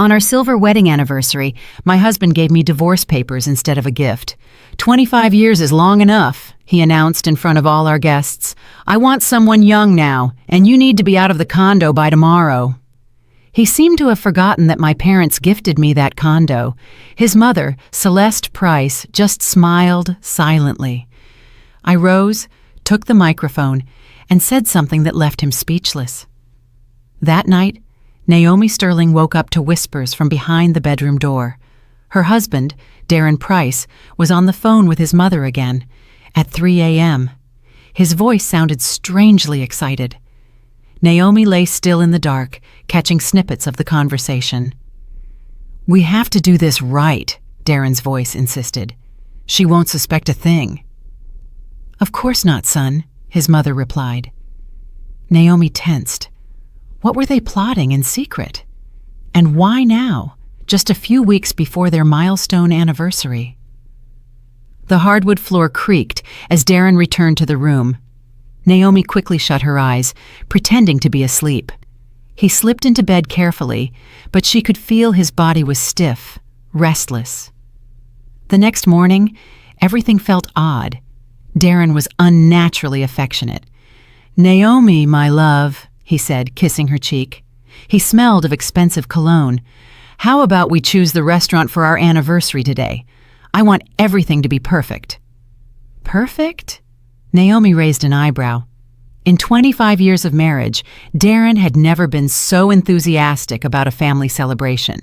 On our silver wedding anniversary, my husband gave me divorce papers instead of a gift. 25 years is long enough, he announced in front of all our guests. I want someone young now, and you need to be out of the condo by tomorrow. He seemed to have forgotten that my parents gifted me that condo. His mother, Celeste Price, just smiled silently. I rose, took the microphone, and said something that left him speechless. That night, Naomi Sterling woke up to whispers from behind the bedroom door. Her husband, Darren Price, was on the phone with his mother again, at 3 a.m. His voice sounded strangely excited. Naomi lay still in the dark, catching snippets of the conversation. "We have to do this right," Darren's voice insisted. "She won't suspect a thing." "Of course not, son," his mother replied. Naomi tensed. What were they plotting in secret? And why now, just a few weeks before their milestone anniversary? The hardwood floor creaked as Darren returned to the room. Naomi quickly shut her eyes, pretending to be asleep. He slipped into bed carefully, but she could feel his body was stiff, restless. The next morning, everything felt odd. Darren was unnaturally affectionate. "Naomi, my love," he said, kissing her cheek. He smelled of expensive cologne. "How about we choose the restaurant for our anniversary today? I want everything to be perfect." "Perfect?" Naomi raised an eyebrow. In 25 years of marriage, Darren had never been so enthusiastic about a family celebration.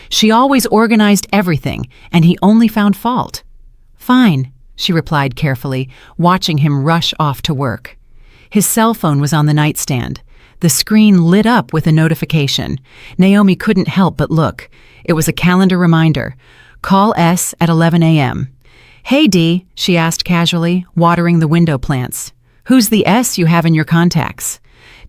She always organized everything, and he only found fault. "Fine," she replied carefully, watching him rush off to work. His cell phone was on the nightstand. The screen lit up with a notification. Naomi couldn't help but look. It was a calendar reminder. Call S at 11 a.m. "Hey, Dee," she asked casually, watering the window plants. "Who's the S you have in your contacts?"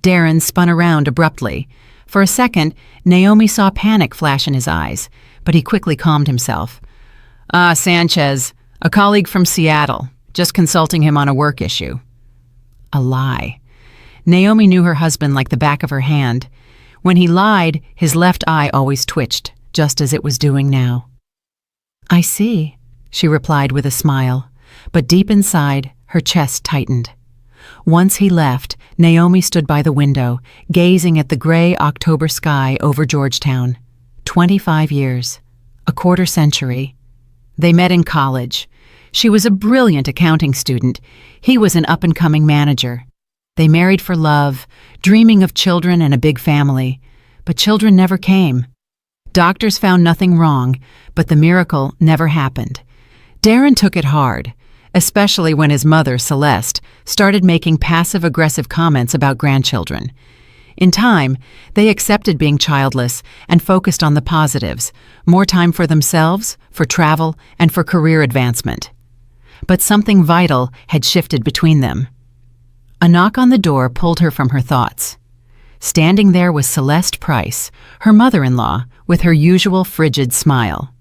Darren spun around abruptly. For a second, Naomi saw panic flash in his eyes, but he quickly calmed himself. Sanchez, a colleague from Seattle, just consulting him on a work issue." A lie. Naomi knew her husband like the back of her hand. When he lied, his left eye always twitched, just as it was doing now. "I see," she replied with a smile, but deep inside, her chest tightened. Once he left, Naomi stood by the window, gazing at the gray October sky over Georgetown. 25 years. A quarter century. They met in college. She was a brilliant accounting student. He was an up-and-coming manager. They married for love, dreaming of children and a big family. But children never came. Doctors found nothing wrong, but the miracle never happened. Darren took it hard, especially when his mother, Celeste, started making passive-aggressive comments about grandchildren. In time, they accepted being childless and focused on the positives, more time for themselves, for travel, and for career advancement. But something vital had shifted between them. A knock on the door pulled her from her thoughts. Standing there was Celeste Price, her mother-in-law, with her usual frigid smile.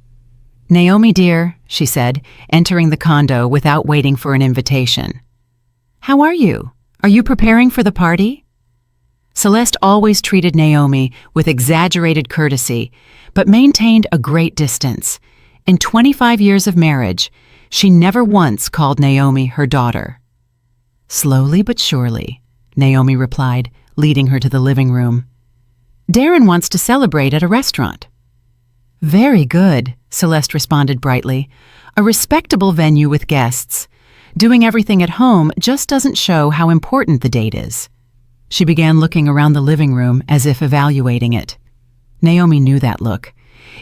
"Naomi, dear," she said, entering the condo without waiting for an invitation. "How are you? Are you preparing for the party?" Celeste always treated Naomi with exaggerated courtesy, but maintained a great distance. In 25 years of marriage, she never once called Naomi her daughter. "Slowly but surely," Naomi replied, leading her to the living room. "Darren wants to celebrate at a restaurant." "Very good," Celeste responded brightly. "A respectable venue with guests. Doing everything at home just doesn't show how important the date is." She began looking around the living room as if evaluating it. Naomi knew that look.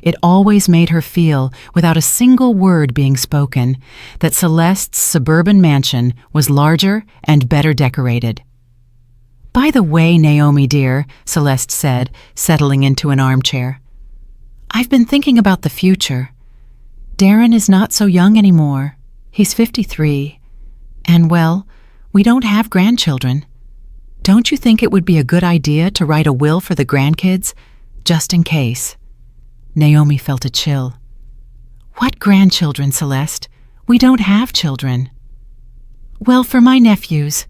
It always made her feel, without a single word being spoken, that Celeste's suburban mansion was larger and better decorated. "By the way, Naomi dear," Celeste said, settling into an armchair, "I've been thinking about the future. Darren is not so young anymore. He's 53. And, well, we don't have grandchildren. Don't you think it would be a good idea to write a will for the grandkids, just in case?" Naomi felt a chill. "What grandchildren, Celeste? We don't have children." "Well, for my nephews,"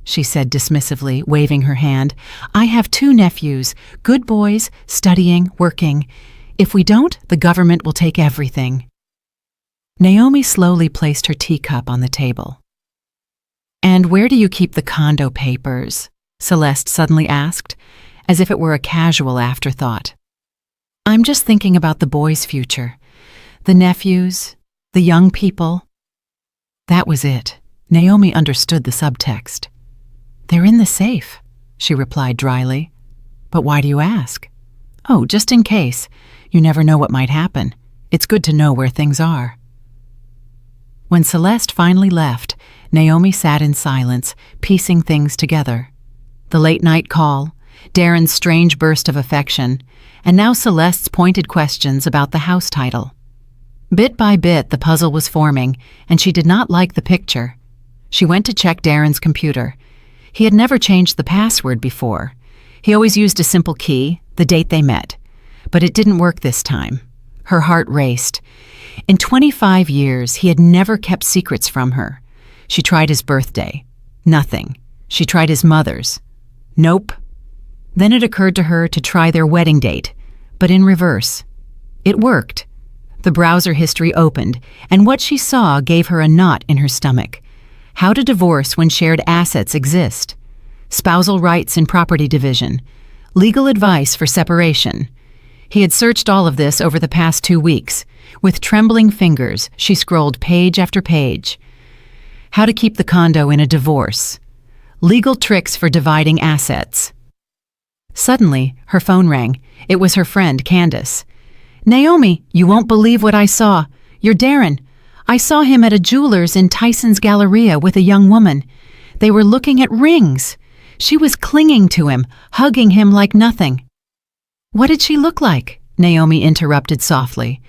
she said dismissively, waving her hand. "I have 2 nephews, good boys, studying, working. If we don't, the government will take everything. Naomi slowly placed her teacup on the table. And where do you keep the condo papers? Celeste suddenly asked, as if it were a casual afterthought. I'm just thinking about the boys' future. The nephews, the young people. That was it. Naomi understood the subtext. They're in the safe, she replied dryly. But why do you ask? Oh, just in case. You never know what might happen. It's good to know where things are. When Celeste finally left, Naomi sat in silence, piecing things together. The late-night call, Darren's strange burst of affection, and now Celeste's pointed questions about the house title. Bit by bit, the puzzle was forming, and she did not like the picture. She went to check Darren's computer. He had never changed the password before. He always used a simple key, the date they met. But it didn't work this time. Her heart raced. In 25 years, he had never kept secrets from her. She tried his birthday. Nothing. She tried his mother's. Nope. Then it occurred to her to try their wedding date, but in reverse. It worked. The browser history opened, and what she saw gave her a knot in her stomach. How to divorce when shared assets exist. Spousal rights in property division. Legal advice for separation. He had searched all of this over the past 2 weeks. With trembling fingers, she scrolled page after page. How to keep the condo in a divorce. Legal tricks for dividing assets. Suddenly, her phone rang. It was her friend, Candace. Naomi, you won't believe what I saw. You're Darren. I saw him at a jeweler's in Tyson's Galleria with a young woman. They were looking at rings. She was clinging to him, hugging him like nothing. What did she look like? Naomi interrupted softly.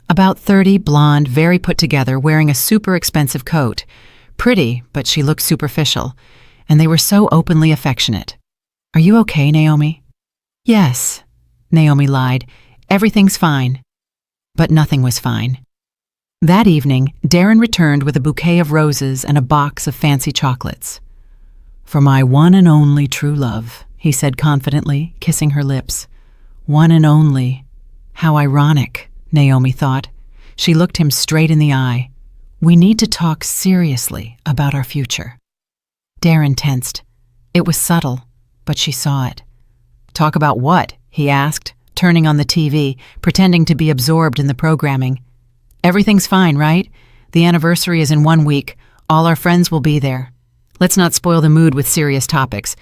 About 30, blonde, very put together, wearing a super expensive coat. Pretty, but she looked superficial. And they were so openly affectionate. Are you okay, Naomi? Yes, Naomi lied. Everything's fine. But nothing was fine. That evening, Darren returned with a bouquet of roses and a box of fancy chocolates. For my one and only true love, he said confidently, kissing her lips. One and only. How ironic, Naomi thought. She looked him straight in the eye. We need to talk seriously about our future. Darren tensed. It was subtle, but she saw it. Talk about what? He asked, turning on the TV, pretending to be absorbed in the programming. Everything's fine, right? The anniversary is in 1 week. All our friends will be there. Let's not spoil the mood with serious topics.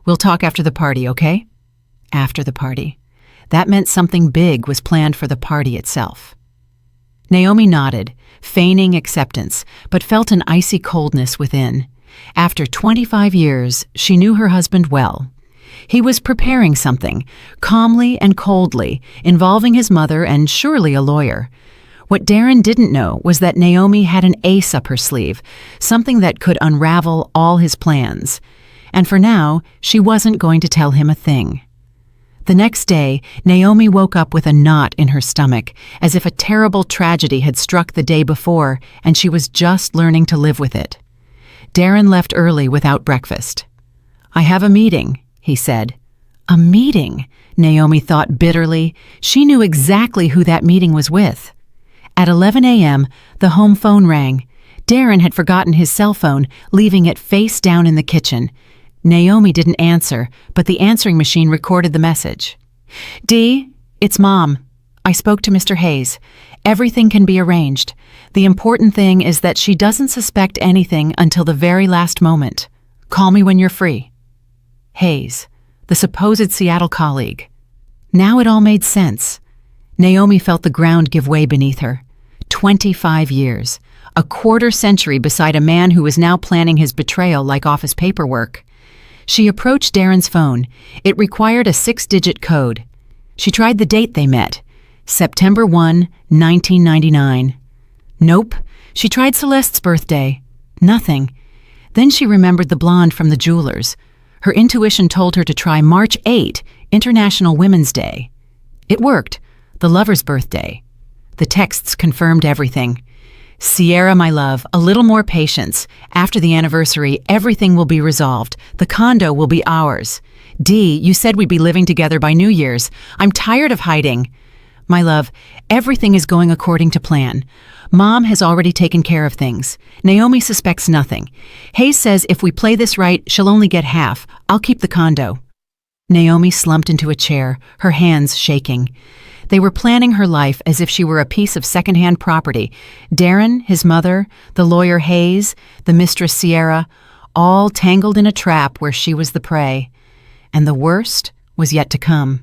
We'll talk after the party, okay? After the party. That meant something big was planned for the party itself. Naomi nodded, feigning acceptance, but felt an icy coldness within. After 25 years, she knew her husband well. He was preparing something, calmly and coldly, involving his mother and surely a lawyer. What Darren didn't know was that Naomi had an ace up her sleeve, something that could unravel all his plans. And for now, she wasn't going to tell him a thing. The next day, Naomi woke up with a knot in her stomach, as if a terrible tragedy had struck the day before and she was just learning to live with it. Darren left early without breakfast. I have a meeting, he said. A meeting? Naomi thought bitterly. She knew exactly who that meeting was with. At 11 a.m., the home phone rang. Darren had forgotten his cell phone, leaving it face down in the kitchen. Naomi didn't answer, but the answering machine recorded the message. Dee, it's Mom. I spoke to Mr. Hayes. Everything can be arranged. The important thing is that she doesn't suspect anything until the very last moment. Call me when you're free. Hayes, the supposed Seattle colleague. Now it all made sense. Naomi felt the ground give way beneath her. 25 years. A quarter century beside a man who was now planning his betrayal like office paperwork. She approached Darren's phone. It required a 6-digit code. She tried the date they met. September 1, 1999. Nope. She tried Celeste's birthday. Nothing. Then she remembered the blonde from the jeweler's. Her intuition told her to try March 8, International Women's Day. It worked. The lover's birthday. The texts confirmed everything. Sierra, my love, a little more patience. After the anniversary, everything will be resolved. The condo will be ours. Dee, you said we'd be living together by New Year's. I'm tired of hiding. My love, everything is going according to plan. Mom has already taken care of things. Naomi suspects nothing. Hayes says if we play this right, she'll only get half. I'll keep the condo. Naomi slumped into a chair, her hands shaking. They were planning her life as if she were a piece of secondhand property. Darren, his mother, the lawyer Hayes, the mistress Sierra, all tangled in a trap where she was the prey. And the worst was yet to come.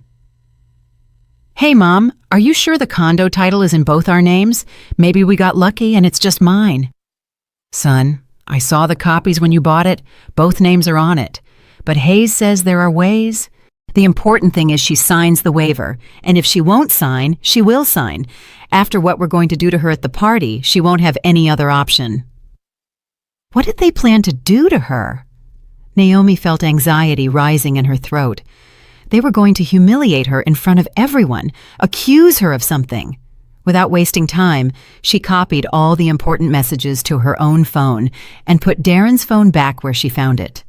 Hey, Mom, are you sure the condo title is in both our names? Maybe we got lucky and it's just mine. Son, I saw the copies when you bought it. Both names are on it. But Hayes says there are ways. The important thing is she signs the waiver, and if she won't sign, she will sign. After what we're going to do to her at the party, she won't have any other option. What did they plan to do to her? Naomi felt anxiety rising in her throat. They were going to humiliate her in front of everyone, accuse her of something. Without wasting time, she copied all the important messages to her own phone and put Darren's phone back where she found it.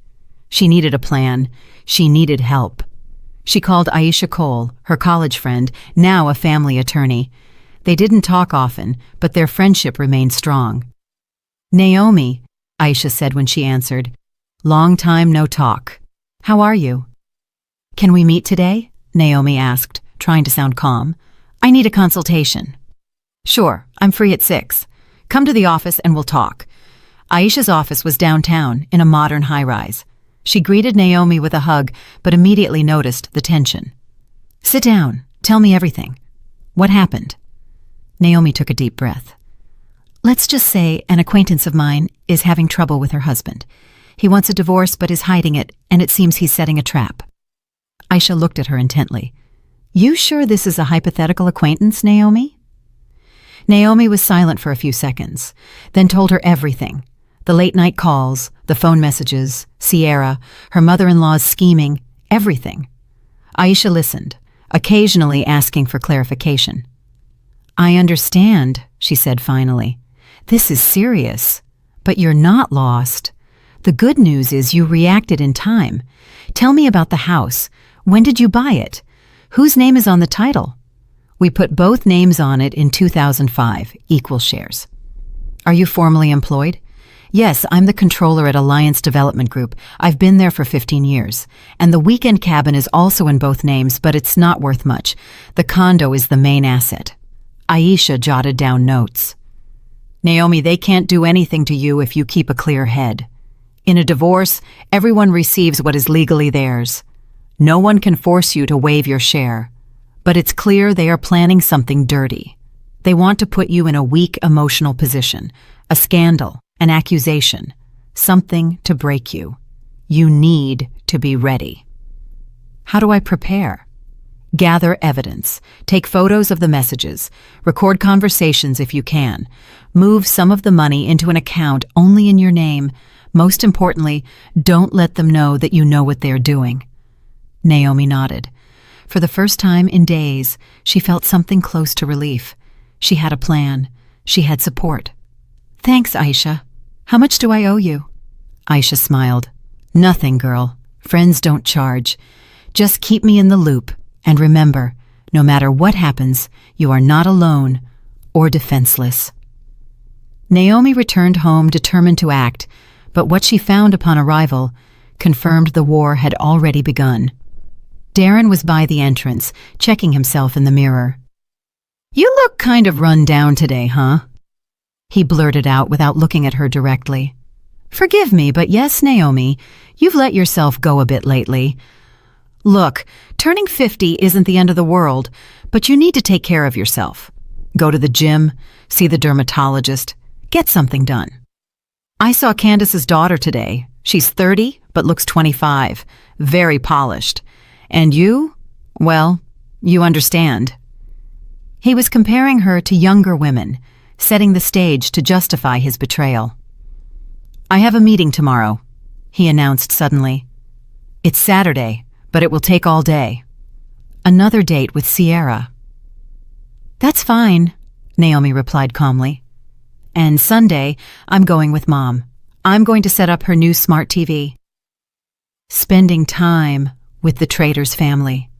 She needed a plan. She needed help. She called Aisha Cole, her college friend, now a family attorney. They didn't talk often, but their friendship remained strong. Naomi, Aisha said when she answered. Long time no talk. How are you? Can we meet today? Naomi asked, trying to sound calm. I need a consultation. Sure, I'm free at 6. Come to the office and we'll talk. Aisha's office was downtown, in a modern high-rise. She greeted Naomi with a hug, but immediately noticed the tension. Sit down. Tell me everything. What happened? Naomi took a deep breath. Let's just say an acquaintance of mine is having trouble with her husband. He wants a divorce but is hiding it, and it seems he's setting a trap. Aisha looked at her intently. You sure this is a hypothetical acquaintance, Naomi? Naomi was silent for a few seconds, then told her everything. The late-night calls, the phone messages, Sierra, her mother-in-law's scheming, everything. Aisha listened, occasionally asking for clarification. I understand, she said finally. This is serious, but you're not lost. The good news is you reacted in time. Tell me about the house. When did you buy it? Whose name is on the title? We put both names on it in 2005, equal shares. Are you formally employed? Yes, I'm the controller at Alliance Development Group. I've been there for 15 years. And the weekend cabin is also in both names, but it's not worth much. The condo is the main asset. Aisha jotted down notes. Naomi, they can't do anything to you if you keep a clear head. In a divorce, everyone receives what is legally theirs. No one can force you to waive your share. But it's clear they are planning something dirty. They want to put you in a weak emotional position, a scandal, an accusation, something to break you. You need to be ready. How do I prepare? Gather evidence. Take photos of the messages. Record conversations if you can. Move some of the money into an account only in your name. Most importantly, don't let them know that you know what they're doing. Naomi nodded. For the first time in days, she felt something close to relief. She had a plan. She had support. Thanks, Aisha. How much do I owe you? Aisha smiled. Nothing, girl. Friends don't charge. Just keep me in the loop. And remember, no matter what happens, you are not alone or defenseless. Naomi returned home determined to act, but what she found upon arrival confirmed the war had already begun. Darren was by the entrance, checking himself in the mirror. You look kind of run down today, huh? He blurted out without looking at her directly. Forgive me, but yes, Naomi, you've let yourself go a bit lately. Look, turning 50 isn't the end of the world, but you need to take care of yourself. Go to the gym, see the dermatologist, get something done. I saw Candace's daughter today. She's 30, but looks 25, very polished. And you? Well, you understand. He was comparing her to younger women, setting the stage to justify his betrayal. I have a meeting tomorrow, he announced suddenly. It's Saturday, but it will take all day. Another date with Sierra. That's fine, Naomi replied calmly. And Sunday, I'm going with Mom. I'm going to set up her new smart TV. Spending time with the trader's family.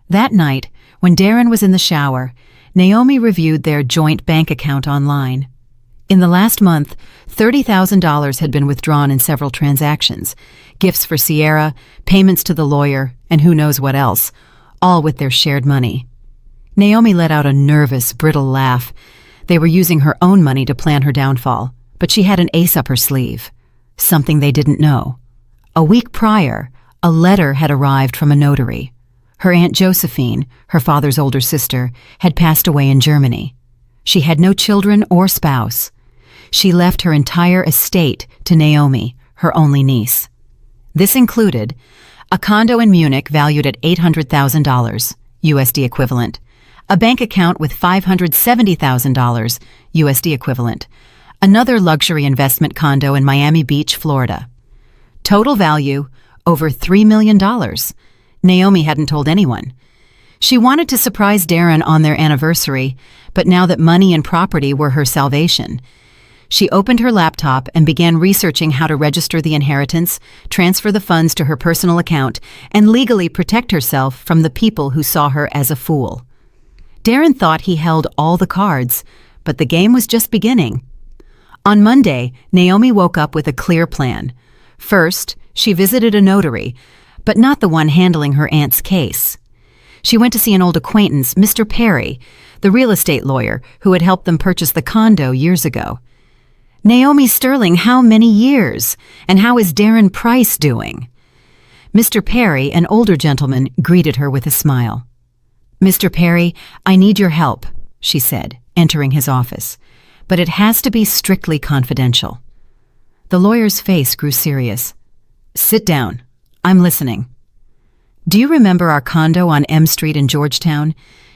That night, When Darren was in the shower, Naomi reviewed their joint bank account online. In the last month, $30,000 had been withdrawn in several transactions, gifts for Sierra, payments to the lawyer, and who knows what else, all with their shared money. Naomi let out a nervous, brittle laugh. They were using her own money to plan her downfall, but she had an ace up her sleeve, something they didn't know. A week prior, a letter had arrived from a notary. Her Aunt Josephine, her father's older sister, had passed away in Germany. She had no children or spouse. She left her entire estate to Naomi, her only niece. This included a condo in Munich valued at $800,000, USD equivalent, a bank account with $570,000, USD equivalent, another luxury investment condo in Miami Beach, Florida. Total value, over $3 million. Naomi hadn't told anyone. She wanted to surprise Darren on their anniversary, but now that money and property were her salvation, she opened her laptop and began researching how to register the inheritance, transfer the funds to her personal account, and legally protect herself from the people who saw her as a fool. Darren thought he held all the cards, but the game was just beginning. On Monday, Naomi woke up with a clear plan. First, she visited a notary, but not the one handling her aunt's case. She went to see an old acquaintance, Mr. Perry, the real estate lawyer who had helped them purchase the condo years ago. Naomi Sterling, how many years? And how is Darren Price doing? Mr. Perry, an older gentleman, greeted her with a smile. Mr. Perry, I need your help, she said, entering his office, but it has to be strictly confidential. The lawyer's face grew serious. Sit down. I'm listening. Do you remember our condo on M Street in Georgetown?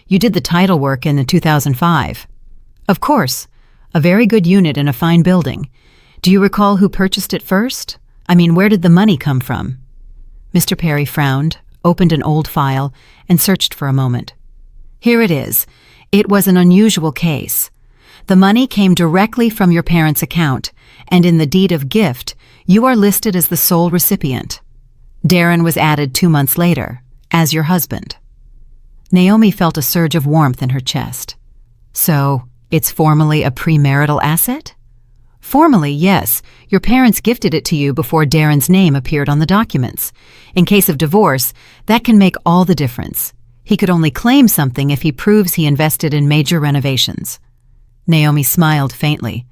You did the title work in 2005. Of course. A very good unit in a fine building. Do you recall who purchased it first? I mean, where did the money come from? Mr. Perry frowned, opened an old file, and searched for a moment. Here it is. It was an unusual case. The money came directly from your parents' account, and in the deed of gift, you are listed as the sole recipient. Darren was added 2 months later, as your husband. Naomi felt a surge of warmth in her chest. So, it's formally a premarital asset? Formally, yes. Your parents gifted it to you before Darren's name appeared on the documents. In case of divorce, that can make all the difference. He could only claim something if he proves he invested in major renovations. Naomi smiled faintly.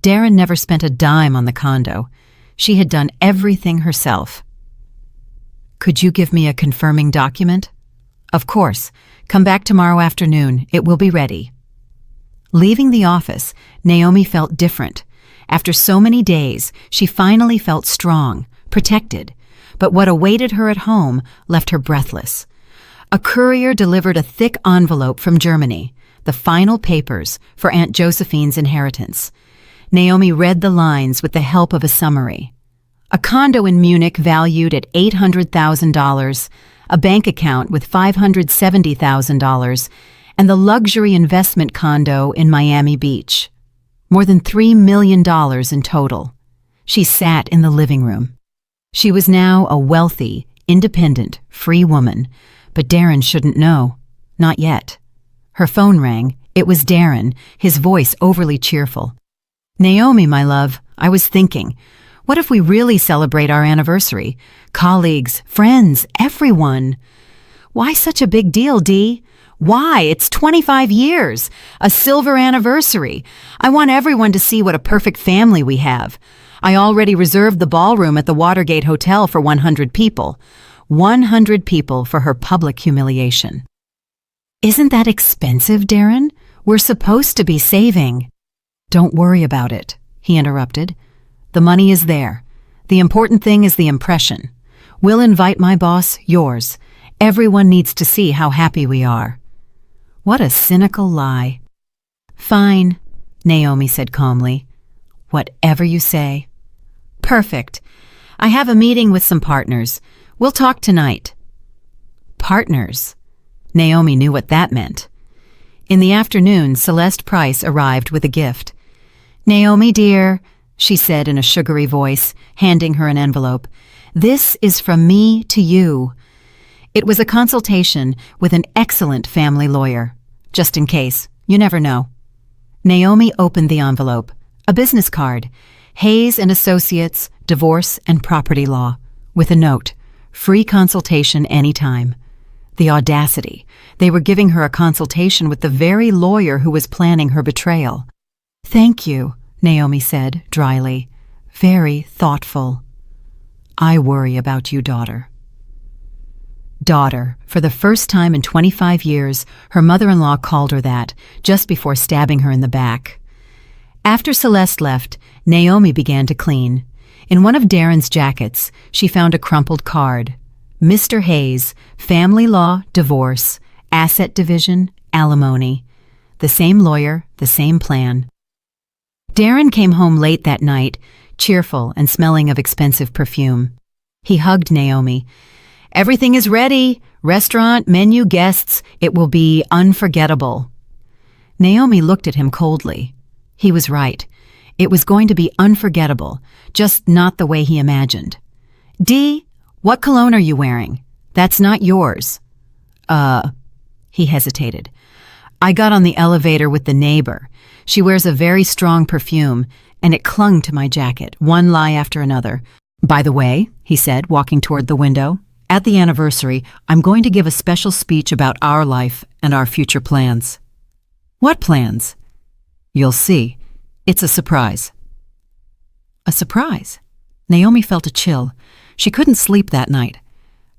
Darren never spent a dime on the condo. She had done everything herself. Could you give me a confirming document? Of course. Come back tomorrow afternoon. It will be ready. Leaving the office, Naomi felt different. After so many days, she finally felt strong, protected. But what awaited her at home left her breathless. A courier delivered a thick envelope from Germany, the final papers for Aunt Josephine's inheritance. Naomi read the lines with the help of a summary. A condo in Munich valued at $800,000, a bank account with $570,000, and the luxury investment condo in Miami Beach. More than $3 million in total. She sat in the living room. She was now a wealthy, independent, free woman, but Darren shouldn't know. Not yet. Her phone rang. It was Darren, his voice overly cheerful. Naomi, my love, I was thinking, what if we really celebrate our anniversary? Colleagues, friends, everyone. Why such a big deal, Dee? Why? It's 25 years. A silver anniversary. I want everyone to see what a perfect family we have. I already reserved the ballroom at the Watergate Hotel for 100 people. 100 people for her public humiliation. Isn't that expensive, Darren? We're supposed to be saving. Don't worry about it, he interrupted. The money is there. The important thing is the impression. We'll invite my boss, yours. Everyone needs to see how happy we are. What a cynical lie. Fine, Naomi said calmly. Whatever you say. Perfect. I have a meeting with some partners. We'll talk tonight. Partners. Naomi knew what that meant. In the afternoon, Celeste Price arrived with a gift. Naomi, dear, she said in a sugary voice, handing her an envelope. This is from me to you. It was a consultation with an excellent family lawyer. Just in case, you never know. Naomi opened the envelope. A business card. Hayes and Associates, Divorce and Property Law. With a note. Free consultation anytime. The audacity. They were giving her a consultation with the very lawyer who was planning her betrayal. "Thank you," Naomi said dryly. "Very thoughtful." "I worry about you, daughter." Daughter. For the first time in 25 years, her mother-in-law called her that, just before stabbing her in the back. After Celeste left, Naomi began to clean. In one of Darren's jackets, she found a crumpled card. Mr. Hayes, family law, divorce, asset division, alimony. The same lawyer, the same plan. Darren came home late that night, cheerful and smelling of expensive perfume. He hugged Naomi. "Everything is ready. Restaurant, menu, guests. It will be unforgettable." Naomi looked at him coldly. He was right. It was going to be unforgettable, just not the way he imagined. "Dee, what cologne are you wearing? That's not yours." He hesitated. "I got on the elevator with the neighbor. She wears a very strong perfume, and it clung to my jacket, one lie after another. By the way," he said, walking toward the window, "at the anniversary, I'm going to give a special speech about our life and our future plans." "What plans?" "You'll see. It's a surprise." A surprise? Naomi felt a chill. She couldn't sleep that night.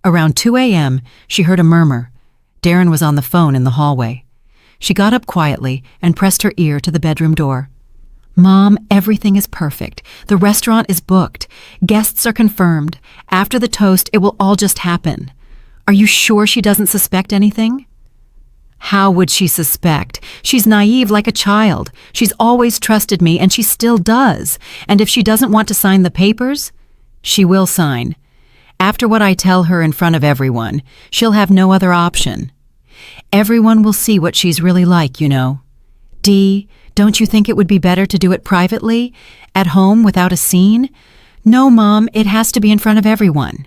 Around 2 a.m., she heard a murmur. Darren was on the phone in the hallway. She got up quietly and pressed her ear to the bedroom door. "Mom, everything is perfect. The restaurant is booked. Guests are confirmed. After the toast, it will all just happen. Are you sure she doesn't suspect anything?" "How would she suspect? She's naive like a child. She's always trusted me, and she still does. And if she doesn't want to sign the papers, she will sign. After what I tell her in front of everyone, she'll have no other option. Everyone will see what she's really like, you know. Dee, don't you think it would be better to do it privately, at home without a scene?" "No, Mom, it has to be in front of everyone.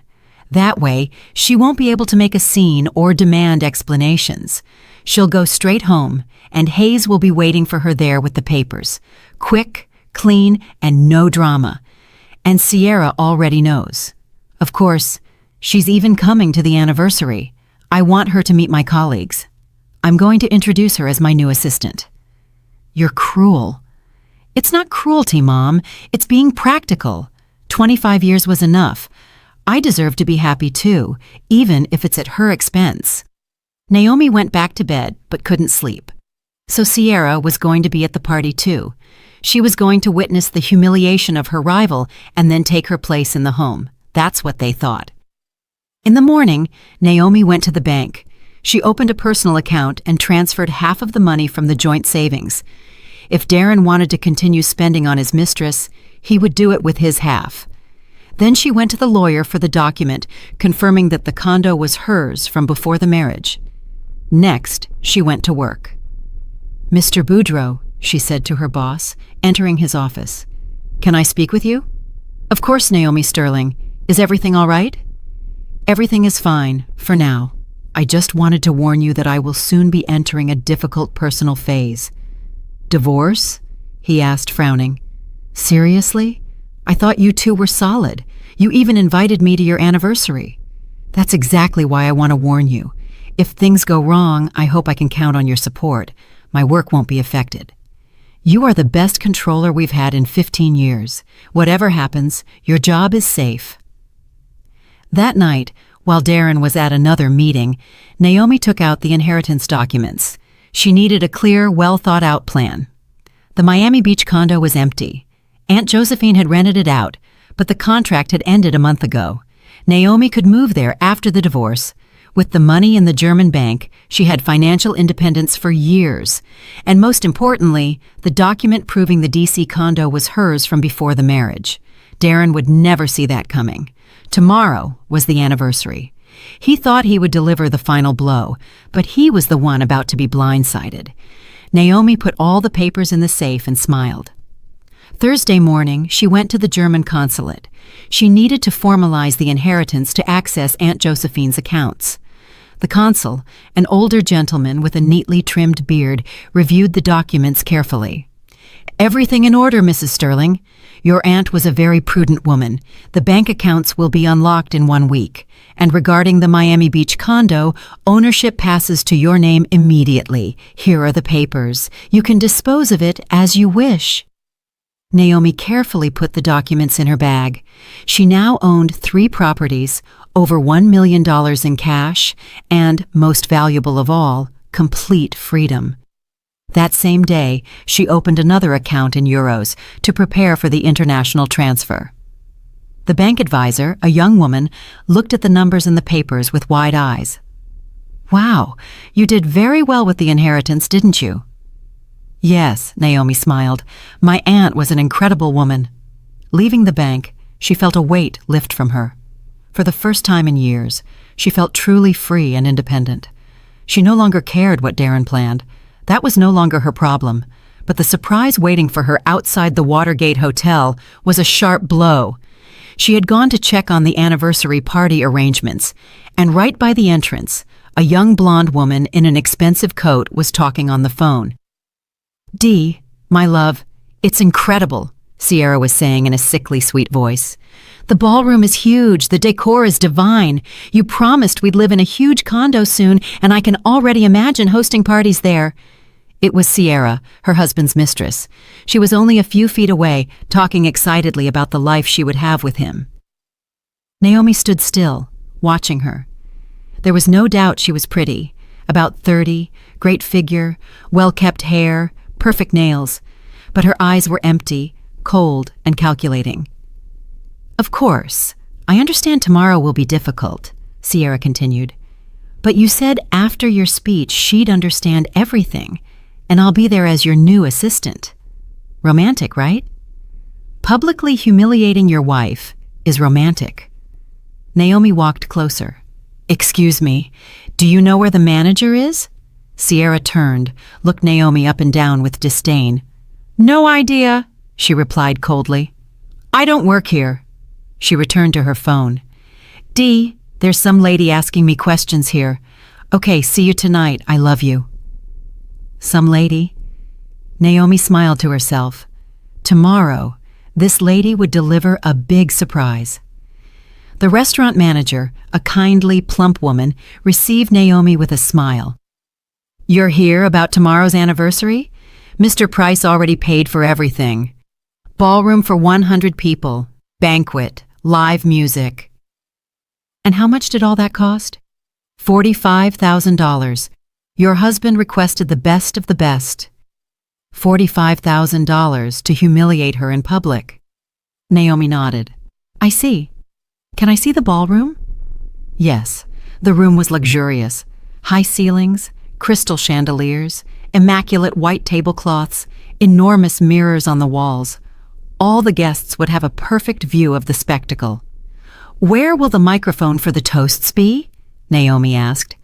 That way, she won't be able to make a scene or demand explanations. She'll go straight home, and Hayes will be waiting for her there with the papers. Quick, clean, and no drama. And Sierra already knows. Of course, she's even coming to the anniversary. I want her to meet my colleagues. I'm going to introduce her as my new assistant." "You're cruel." "It's not cruelty, Mom. It's being practical. 25 years was enough. I deserve to be happy too, even if it's at her expense." Naomi went back to bed but couldn't sleep. So Sierra was going to be at the party too. She was going to witness the humiliation of her rival and then take her place in the home. That's what they thought. In the morning, Naomi went to the bank. She opened a personal account and transferred half of the money from the joint savings. If Darren wanted to continue spending on his mistress, he would do it with his half. Then she went to the lawyer for the document, confirming that the condo was hers from before the marriage. Next, she went to work. "Mr. Boudreau," she said to her boss, entering his office. "Can I speak with you?" "Of course, Naomi Sterling. Is everything all right?" "Everything is fine, for now. I just wanted to warn you that I will soon be entering a difficult personal phase." "Divorce?" he asked, frowning. "Seriously? I thought you two were solid. You even invited me to your anniversary." "That's exactly why I want to warn you. If things go wrong, I hope I can count on your support. My work won't be affected. You are the best controller we've had in 15 years. Whatever happens, your job is safe." That night, while Darren was at another meeting, Naomi took out the inheritance documents. She needed a clear, well-thought-out plan. The Miami Beach condo was empty. Aunt Josephine had rented it out, but the contract had ended a month ago. Naomi could move there after the divorce. With the money in the German bank, she had financial independence for years. And most importantly, the document proving the DC condo was hers from before the marriage. Darren would never see that coming. Tomorrow was the anniversary. He thought he would deliver the final blow, but he was the one about to be blindsided. Naomi put all the papers in the safe and smiled. Thursday morning, she went to the German consulate. She needed to formalize the inheritance to access Aunt Josephine's accounts. The consul, an older gentleman with a neatly trimmed beard, reviewed the documents carefully. "Everything in order, Mrs. Sterling. Your aunt was a very prudent woman. The bank accounts will be unlocked in 1 week. And regarding the Miami Beach condo, ownership passes to your name immediately. Here are the papers. You can dispose of it as you wish." Naomi carefully put the documents in her bag. She now owned 3 properties, over $1 million in cash, and, most valuable of all, complete freedom. That same day, she opened another account in euros to prepare for the international transfer. The bank advisor, a young woman, looked at the numbers in the papers with wide eyes. "Wow, you did very well with the inheritance, didn't you?" "Yes," Naomi smiled. "My aunt was an incredible woman." Leaving the bank, she felt a weight lift from her. For the first time in years, she felt truly free and independent. She no longer cared what Darren planned. That was no longer her problem. But the surprise waiting for her outside the Watergate Hotel was a sharp blow. She had gone to check on the anniversary party arrangements, and right by the entrance, a young blonde woman in an expensive coat was talking on the phone. "Dee, my love, it's incredible," Sierra was saying in a sickly sweet voice. "The ballroom is huge, the decor is divine. You promised we'd live in a huge condo soon, and I can already imagine hosting parties there." It was Sierra, her husband's mistress. She was only a few feet away, talking excitedly about the life she would have with him. Naomi stood still, watching her. There was no doubt she was pretty. About 30, great figure, well-kept hair, perfect nails. But her eyes were empty, cold, and calculating. "Of course, I understand tomorrow will be difficult," Sierra continued. "But you said after your speech she'd understand everything, and I'll be there as your new assistant. Romantic, right? Publicly humiliating your wife is romantic." Naomi walked closer. "Excuse me, do you know where the manager is?" Sierra turned, looked Naomi up and down with disdain. "No idea," she replied coldly. "I don't work here." She returned to her phone. "Dee, there's some lady asking me questions here. Okay, see you tonight. I love you." Some lady? Naomi smiled to herself. Tomorrow, this lady would deliver a big surprise. The restaurant manager, a kindly, plump woman, received Naomi with a smile. "You're here about tomorrow's anniversary? Mr. Price already paid for everything. Ballroom for 100 people, banquet, live music." "And how much did all that cost?" $45,000. Your husband requested the best of the best. $45,000 to humiliate her in public. Naomi nodded. "I see. Can I see the ballroom?" Yes, the room was luxurious. High ceilings, crystal chandeliers, immaculate white tablecloths, enormous mirrors on the walls. All the guests would have a perfect view of the spectacle. "Where will the microphone for the toasts be?" Naomi asked.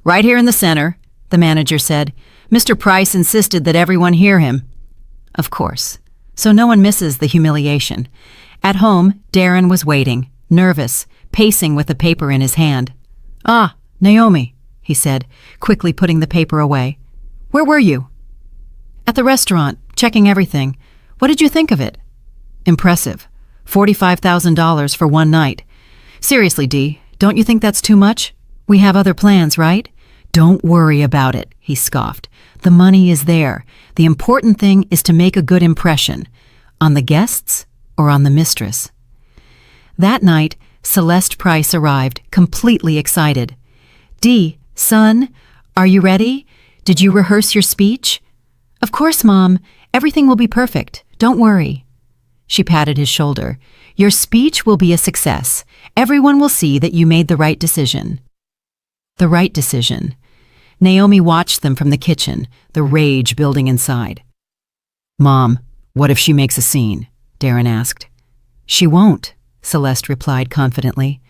"Right here in the center," the manager said. "Mr. Price insisted that everyone hear him." Of course, so no one misses the humiliation. At home, Darren was waiting, nervous, pacing with the paper in his hand. "Ah, Naomi," he said, quickly putting the paper away. "Where were you?" "At the restaurant, checking everything. What did you think of it?" "Impressive. $45,000 for one night. Seriously, Dee, don't you think that's too much? We have other plans, right?" "Don't worry about it," he scoffed. "The money is there. The important thing is to make a good impression. On the guests or on the mistress?" That night, Celeste Price arrived, completely excited. "Dee, son, are you ready? Did you rehearse your speech?" "Of course, Mom. Everything will be perfect. Don't worry." She patted his shoulder. "Your speech will be a success. Everyone will see that you made the right decision." The right decision. Naomi watched them from the kitchen, the rage building inside. "Mom, what if she makes a scene?" Darren asked. "She won't," Celeste replied confidently.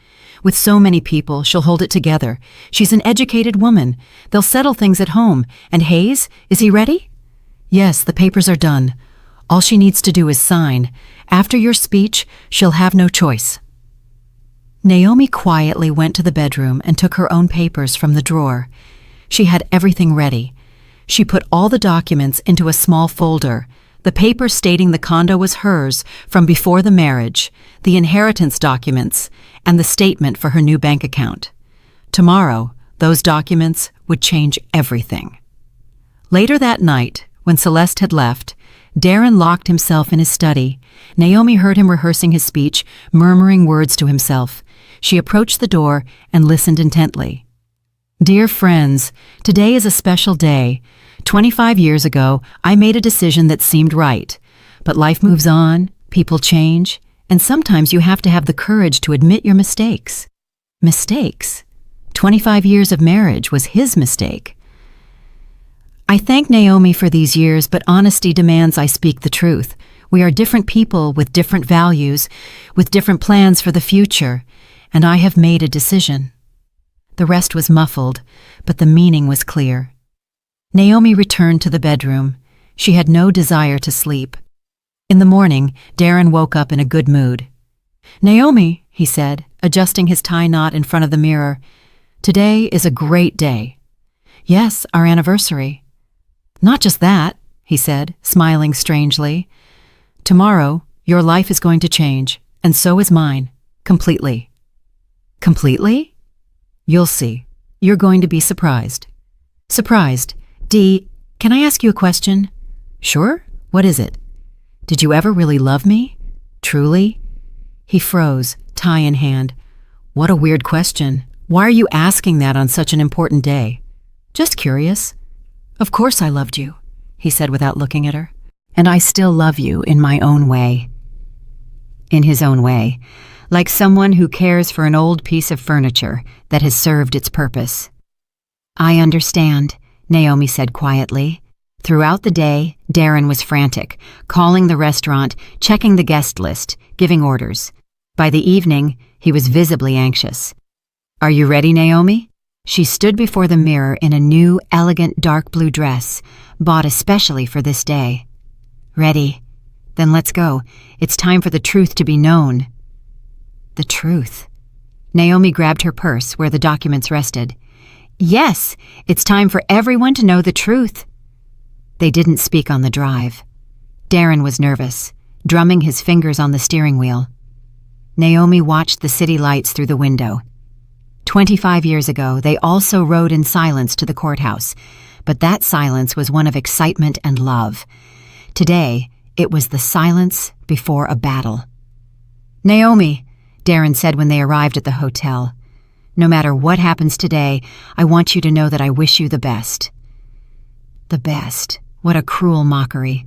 "With so many people, she'll hold it together. She's an educated woman. They'll settle things at home. And Hayes, is he ready?" "Yes, the papers are done. All she needs to do is sign. After your speech, she'll have no choice." Naomi quietly went to the bedroom and took her own papers from the drawer. She had everything ready. She put all the documents into a small folder, the paper stating the condo was hers from before the marriage, the inheritance documents, and the statement for her new bank account. Tomorrow, those documents would change everything. Later that night, when Celeste had left, Darren locked himself in his study. Naomi heard him rehearsing his speech, murmuring words to himself. She approached the door and listened intently. Dear friends, today is a special day. 25 years ago, I made a decision that seemed right. But life moves on, people change, and sometimes you have to have the courage to admit your mistakes. Mistakes? 25 years of marriage was his mistake. I thank Naomi for these years, but honesty demands I speak the truth. We are different people with different values, with different plans for the future, and I have made a decision. The rest was muffled, but the meaning was clear. Naomi returned to the bedroom. She had no desire to sleep. In the morning, Darren woke up in a good mood. Naomi, he said, adjusting his tie knot in front of the mirror, today is a great day. Yes, our anniversary. Not just that, he said, smiling strangely. Tomorrow, your life is going to change, and so is mine, completely. Completely? You'll see. You're going to be surprised. Surprised. Dee, can I ask you a question? Sure. What is it? Did you ever really love me? Truly? He froze, tie in hand. What a weird question. Why are you asking that on such an important day? Just curious. Of course I loved you, he said without looking at her. And I still love you in my own way. In his own way, like someone who cares for an old piece of furniture that has served its purpose. I understand, Naomi said quietly. Throughout the day, Darren was frantic, calling the restaurant, checking the guest list, giving orders. By the evening, he was visibly anxious. Are you ready, Naomi? She stood before the mirror in a new, elegant dark blue dress, bought especially for this day. Ready. Then let's go. It's time for the truth to be known. The truth. Naomi grabbed her purse where the documents rested. Yes, it's time for everyone to know the truth. They didn't speak on the drive. Darren was nervous, drumming his fingers on the steering wheel. Naomi watched the city lights through the window. 25 years ago, they also rode in silence to the courthouse, but that silence was one of excitement and love. Today, it was the silence before a battle. Naomi, Darren said when they arrived at the hotel, no matter what happens today, I want you to know that I wish you the best. The best. What a cruel mockery.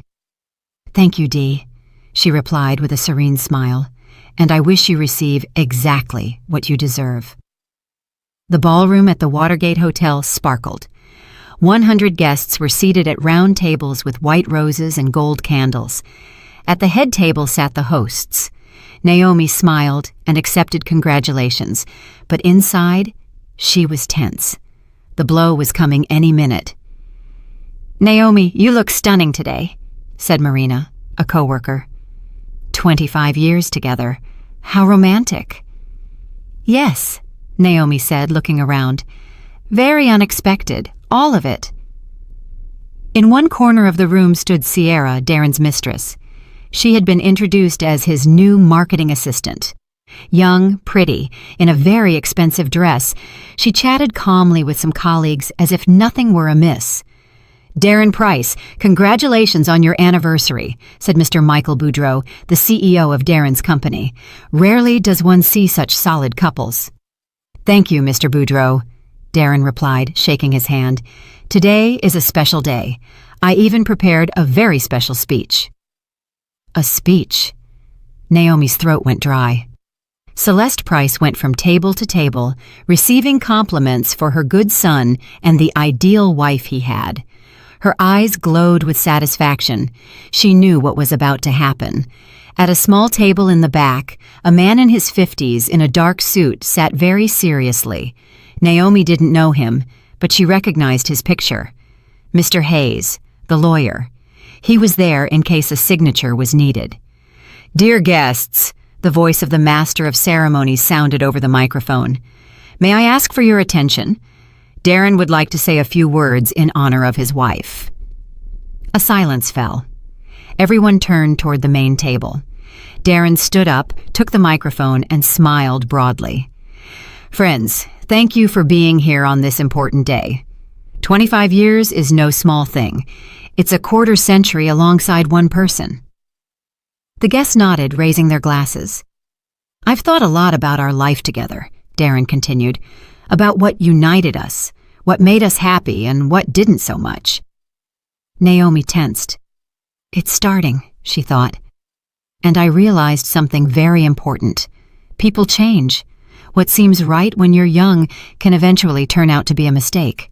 Thank you, Dee, she replied with a serene smile, and I wish you receive exactly what you deserve. The ballroom at the Watergate Hotel sparkled. 100 guests were seated at round tables with white roses and gold candles. At the head table sat the hosts. Naomi smiled and accepted congratulations, but inside, she was tense. The blow was coming any minute. Naomi, you look stunning today, said Marina, a coworker. 25 years together. How romantic. Yes, Naomi said, looking around. Very unexpected, all of it. In one corner of the room stood Sierra, Darren's mistress. She had been introduced as his new marketing assistant. Young, pretty, in a very expensive dress, she chatted calmly with some colleagues as if nothing were amiss. Darren Price, congratulations on your anniversary, said Mr. Michael Boudreau, the CEO of Darren's company. Rarely does one see such solid couples. Thank you, Mr. Boudreau, Darren replied, shaking his hand. Today is a special day. I even prepared a very special speech. A speech. Naomi's throat went dry. Celeste Price went from table to table, receiving compliments for her good son and the ideal wife he had. Her eyes glowed with satisfaction. She knew what was about to happen. At a small table in the back, a man in his 50s in a dark suit sat very seriously. Naomi didn't know him, but she recognized his picture. Mr. Hayes, the lawyer. He was there in case a signature was needed. Dear guests, The voice of the master of ceremonies sounded over the microphone. "May I ask for your attention? Darren would like to say a few words in honor of his wife." A silence fell. Everyone turned toward the main table. Darren stood up, took the microphone, and smiled broadly. "Friends, thank you for being here on this important day. 25 years is no small thing. It's a quarter century alongside one person." The guests nodded, raising their glasses. "I've thought a lot about our life together," Darren continued, "about what united us, what made us happy, and what didn't so much." Naomi tensed. "It's starting," she thought. "And I realized something very important. People change. What seems right when you're young can eventually turn out to be a mistake."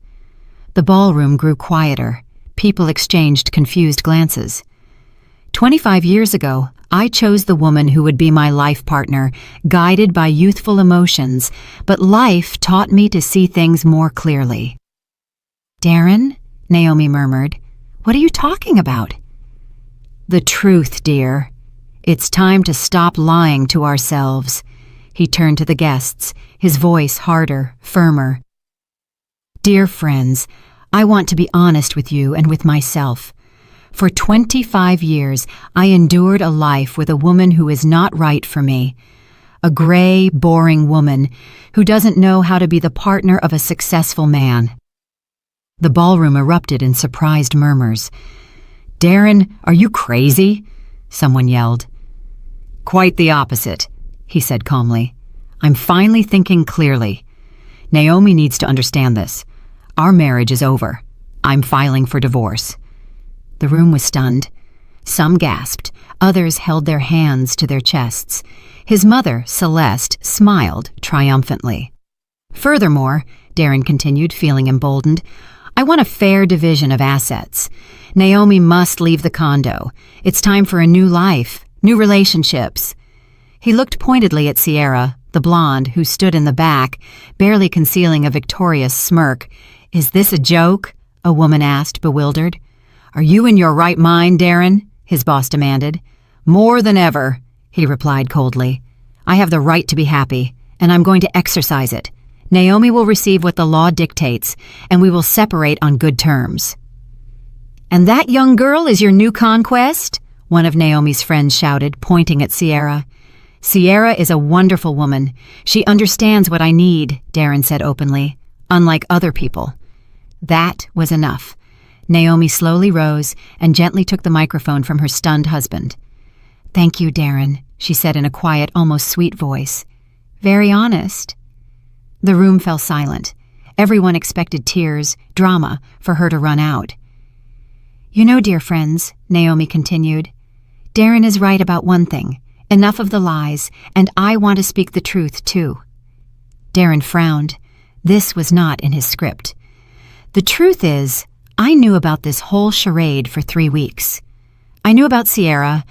The ballroom grew quieter. People exchanged confused glances. 25 years ago, I chose the woman who would be my life partner, guided by youthful emotions, but life taught me to see things more clearly. "Darren," Naomi murmured, "what are you talking about?" "The truth, dear. It's time to stop lying to ourselves." He turned to the guests, his voice harder, firmer. "Dear friends, I want to be honest with you and with myself. For 25 years, I endured a life with a woman who is not right for me. A gray, boring woman who doesn't know how to be the partner of a successful man." The ballroom erupted in surprised murmurs. "Darren, are you crazy?" someone yelled. "Quite the opposite," he said calmly. "I'm finally thinking clearly. Naomi needs to understand this. Our marriage is over. I'm filing for divorce." The room was stunned. Some gasped, others held their hands to their chests. His mother, Celeste, smiled triumphantly. "Furthermore," Darren continued, feeling emboldened, "I want a fair division of assets. Naomi must leave the condo. It's time for a new life, new relationships." He looked pointedly at Sierra, the blonde, who stood in the back, barely concealing a victorious smirk. "Is this a joke?" a woman asked, bewildered. "Are you in your right mind, Darren?" his boss demanded. "More than ever," he replied coldly. "I have the right to be happy, and I'm going to exercise it. Naomi will receive what the law dictates, and we will separate on good terms." "And that young girl is your new conquest?" one of Naomi's friends shouted, pointing at Sierra. "Sierra is a wonderful woman. She understands what I need," Darren said openly, "unlike other people." That was enough. Naomi slowly rose and gently took the microphone from her stunned husband. "Thank you, Darren," she said in a quiet, almost sweet voice. "Very honest." The room fell silent. Everyone expected tears, drama, for her to run out. "You know, dear friends," Naomi continued, "Darren is right about one thing. Enough of the lies, and I want to speak the truth, too." Darren frowned. This was not in his script. "The truth is, I knew about this whole charade for 3 weeks. I knew about Sierra,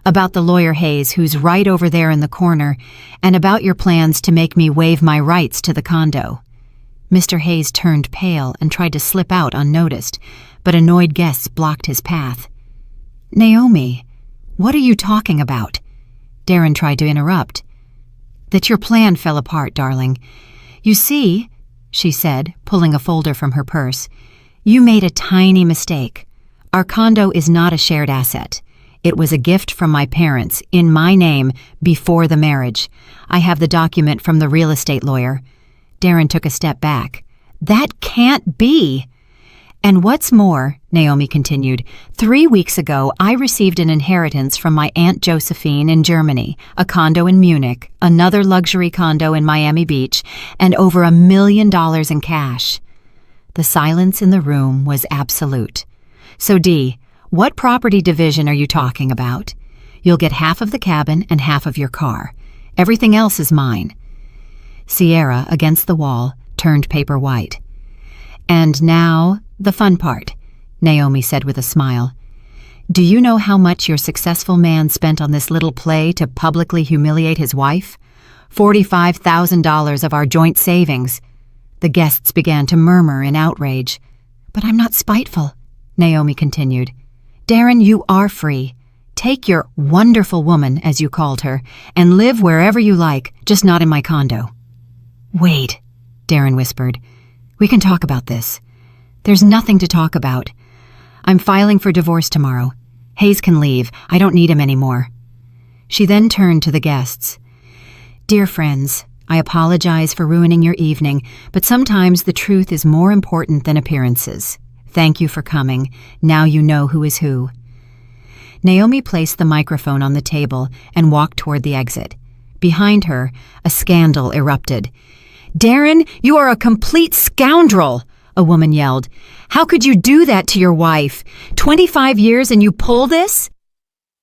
about the lawyer Hayes who's right over there in the corner, and about your plans to make me waive my rights to the condo." Mr. Hayes turned pale and tried to slip out unnoticed, but annoyed guests blocked his path. "Naomi, what are you talking about?" Darren tried to interrupt. "That your plan fell apart, darling. You see," she said, pulling a folder from her purse, "you made a tiny mistake. Our condo is not a shared asset. It was a gift from my parents, in my name, before the marriage. I have the document from the real estate lawyer." Darren took a step back. "That can't be!" "And what's more," Naomi continued, 3 weeks ago I received an inheritance from my Aunt Josephine in Germany, a condo in Munich, another luxury condo in Miami Beach, and over $1 million in cash." The silence in the room was absolute. "So, Dee, what property division are you talking about?" "You'll get half of the cabin and half of your car. Everything else is mine." Sierra, against the wall, turned paper white. "And now, the fun part," Naomi said with a smile. "Do you know how much your successful man spent on this little play to publicly humiliate his wife? $45,000 of our joint savings." The guests began to murmur in outrage. "But I'm not spiteful," Naomi continued. "Darren, you are free. Take your wonderful woman, as you called her, and live wherever you like, just not in my condo. Wait, Darren whispered. We can talk about this. There's nothing to talk about. I'm filing for divorce tomorrow. Hayes can leave. I don't need him anymore. She then turned to the guests. Dear friends, I apologize for ruining your evening, but sometimes the truth is more important than appearances. Thank you for coming. Now you know who is who. Naomi placed the microphone on the table and walked toward the exit. Behind her, a scandal erupted. Darren, you are a complete scoundrel, a woman yelled. How could you do that to your wife? 25 years and you pull this?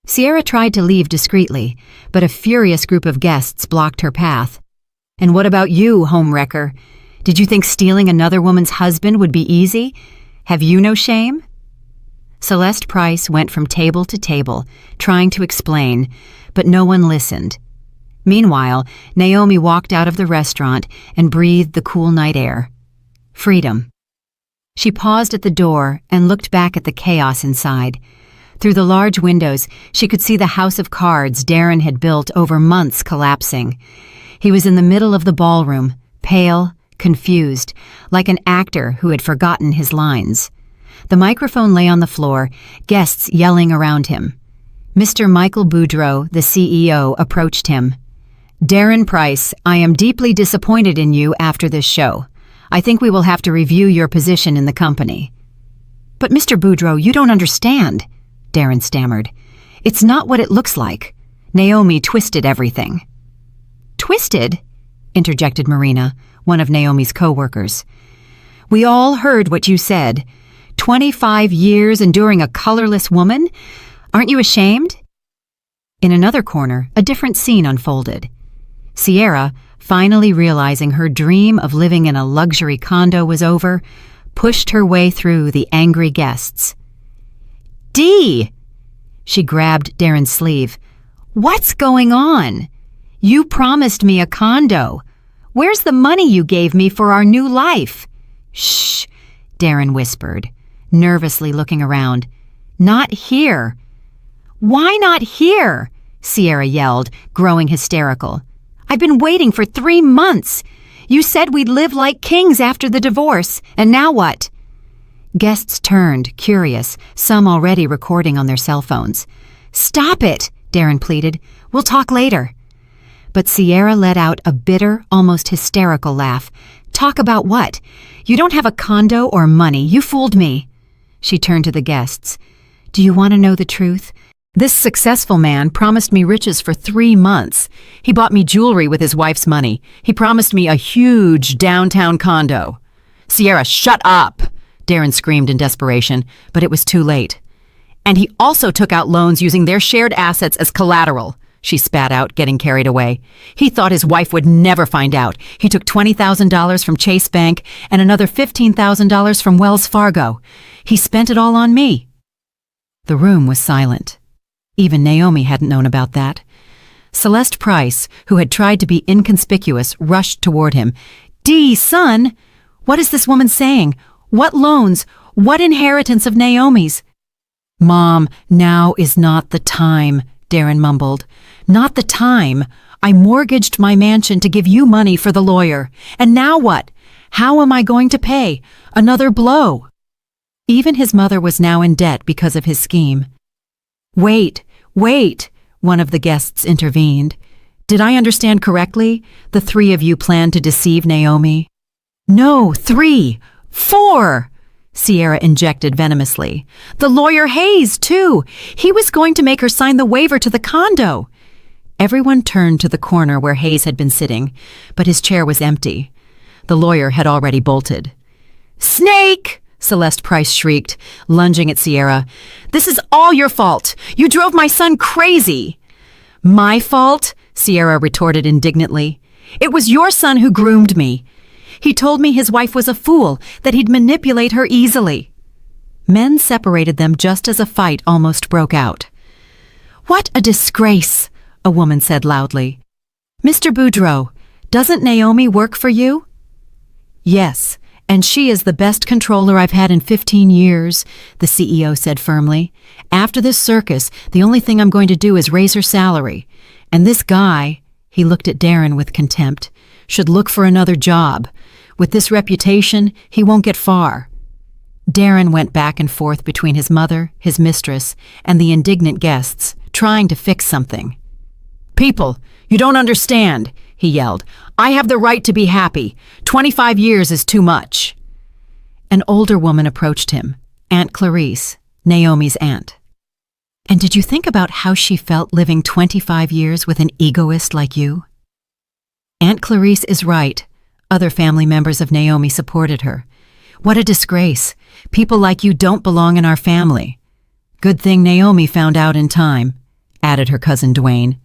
Sierra tried to leave discreetly, but a furious group of guests blocked her path. And what about you, homewrecker? Did you think stealing another woman's husband would be easy? Have you no shame? Celeste Price went from table to table, trying to explain, but no one listened. Meanwhile, Naomi walked out of the restaurant and breathed the cool night air. Freedom. She paused at the door and looked back at the chaos inside. Through the large windows, she could see the house of cards Darren had built over months collapsing. He was in the middle of the ballroom, pale, confused, like an actor who had forgotten his lines. The microphone lay on the floor, guests yelling around him. Mr. Michael Boudreau, the CEO, approached him. Darren Price, I am deeply disappointed in you after this show. I think we will have to review your position in the company. But Mr. Boudreau, you don't understand, Darren stammered. It's not what it looks like. Naomi twisted everything. Twisted? Interjected Marina, one of Naomi's co-workers. We all heard what you said. 25 years enduring a colorless woman? Aren't you ashamed? In another corner, a different scene unfolded. Sierra, finally realizing her dream of living in a luxury condo was over, pushed her way through the angry guests. Dee! She grabbed Darren's sleeve. What's going on? You promised me a condo. Where's the money you gave me for our new life? Shh, Darren whispered, nervously looking around. Not here. Why not here? Sierra yelled, growing hysterical. I've been waiting for 3 months. You said we'd live like kings after the divorce, and now what? Guests turned, curious, some already recording on their cell phones. Stop it, Darren pleaded. We'll talk later. But Sierra let out a bitter, almost hysterical laugh. Talk about what? You don't have a condo or money. You fooled me. She turned to the guests. Do you want to know the truth? This successful man promised me riches for 3 months. He bought me jewelry with his wife's money. He promised me a huge downtown condo. Sierra, shut up! Darren screamed in desperation, but it was too late. And he also took out loans using their shared assets as collateral, she spat out, getting carried away. He thought his wife would never find out. He took $20,000 from Chase Bank and another $15,000 from Wells Fargo. He spent it all on me. The room was silent. Even Naomi hadn't known about that. Celeste Price, who had tried to be inconspicuous, rushed toward him. Dee, son! What is this woman saying? What loans? What inheritance of Naomi's? Mom, now is not the time, Darren mumbled. Not the time. I mortgaged my mansion to give you money for the lawyer. And now what? How am I going to pay? Another blow. Even his mother was now in debt because of his scheme. Wait, one of the guests intervened. Did I understand correctly? The 3 of you planned to deceive Naomi? No, 3, 4, Sierra injected venomously. The lawyer Hayes, too. He was going to make her sign the waiver to the condo. Everyone turned to the corner where Hayes had been sitting, but his chair was empty. The lawyer had already bolted. Snake! Celeste Price shrieked, lunging at Sierra. This is all your fault. You drove my son crazy. My fault? Sierra retorted indignantly. It was your son who groomed me. He told me his wife was a fool, that he'd manipulate her easily. Men separated them just as a fight almost broke out. What a disgrace, a woman said loudly. Mr. Boudreau, doesn't Naomi work for you? Yes, And she is the best controller I've had in 15 years, the CEO said firmly. After this circus, the only thing I'm going to do is raise her salary. And this guy, he looked at Darren with contempt, should look for another job. With this reputation, he won't get far. Darren went back and forth between his mother, his mistress, and the indignant guests, trying to fix something. "People, you don't understand," he yelled. "I have the right to be happy. 25 years is too much." An older woman approached him, Aunt Clarice, Naomi's aunt. "And did you think about how she felt living 25 years with an egoist like you?" Aunt Clarice is right. Other family members of Naomi supported her. "What a disgrace. People like you don't belong in our family." "Good thing Naomi found out in time," added her cousin Dwayne.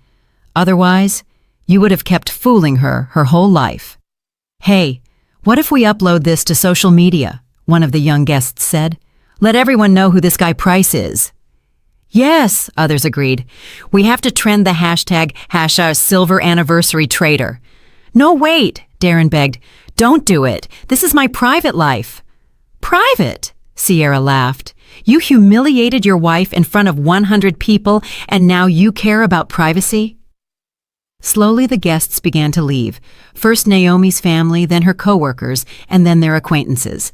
"Otherwise, you would have kept fooling her whole life." "Hey, what if we upload this to social media?" one of the young guests said. "Let everyone know who this guy Price is." "Yes," others agreed. "We have to trend the hashtag #silver anniversary traitor." "No, wait," Darren begged. "Don't do it. This is my private life." "Private?" Sierra laughed. "You humiliated your wife in front of 100 people, and now you care about privacy?" Slowly the guests began to leave, first Naomi's family, then her coworkers, and then their acquaintances.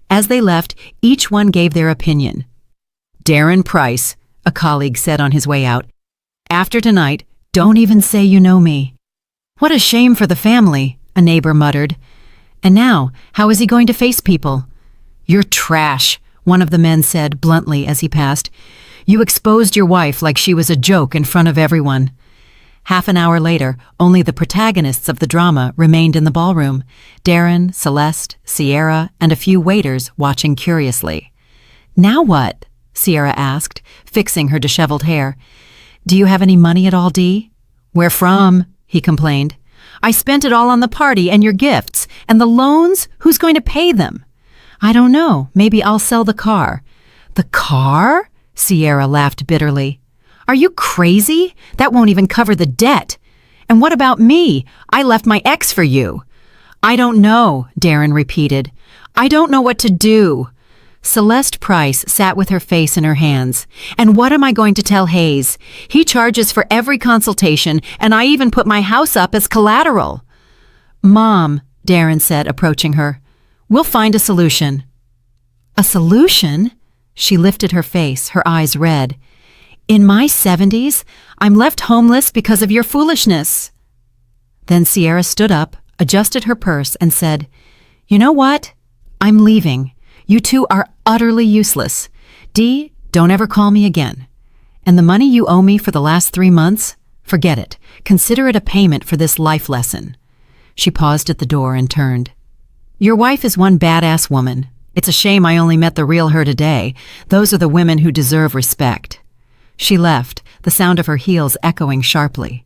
As they left, each one gave their opinion. "Darren Price," a colleague said on his way out, "after tonight, don't even say you know me." "What a shame for the family," a neighbor muttered. "And now, how is he going to face people?" "You're trash," one of the men said bluntly as he passed. "You exposed your wife like she was a joke in front of everyone." Half an hour later, only the protagonists of the drama remained in the ballroom: Darren, Celeste, Sierra, and a few waiters watching curiously. "Now what?" Sierra asked, fixing her disheveled hair. "Do you have any money at all, Dee?" "Where from?" he complained. "I spent it all on the party and your gifts. And the loans? Who's going to pay them?" "I don't know. Maybe I'll sell the car." "The car?" Sierra laughed bitterly. "Are you crazy? That won't even cover the debt. And what about me? I left my ex for you." "I don't know," Darren repeated. "I don't know what to do." Celeste Price sat with her face in her hands. "And what am I going to tell Hayes? He charges for every consultation, and I even put my house up as collateral." "Mom," Darren said, approaching her, "we'll find a solution." "A solution?" She lifted her face, her eyes red. "In my 70s, I'm left homeless because of your foolishness." Then Sierra stood up, adjusted her purse, and said, "You know what? I'm leaving. You two are utterly useless. Dee, don't ever call me again. And the money you owe me for the last 3 months? Forget it. Consider it a payment for this life lesson." She paused at the door and turned. "Your wife is one badass woman. It's a shame I only met the real her today. Those are the women who deserve respect." She left, the sound of her heels echoing sharply.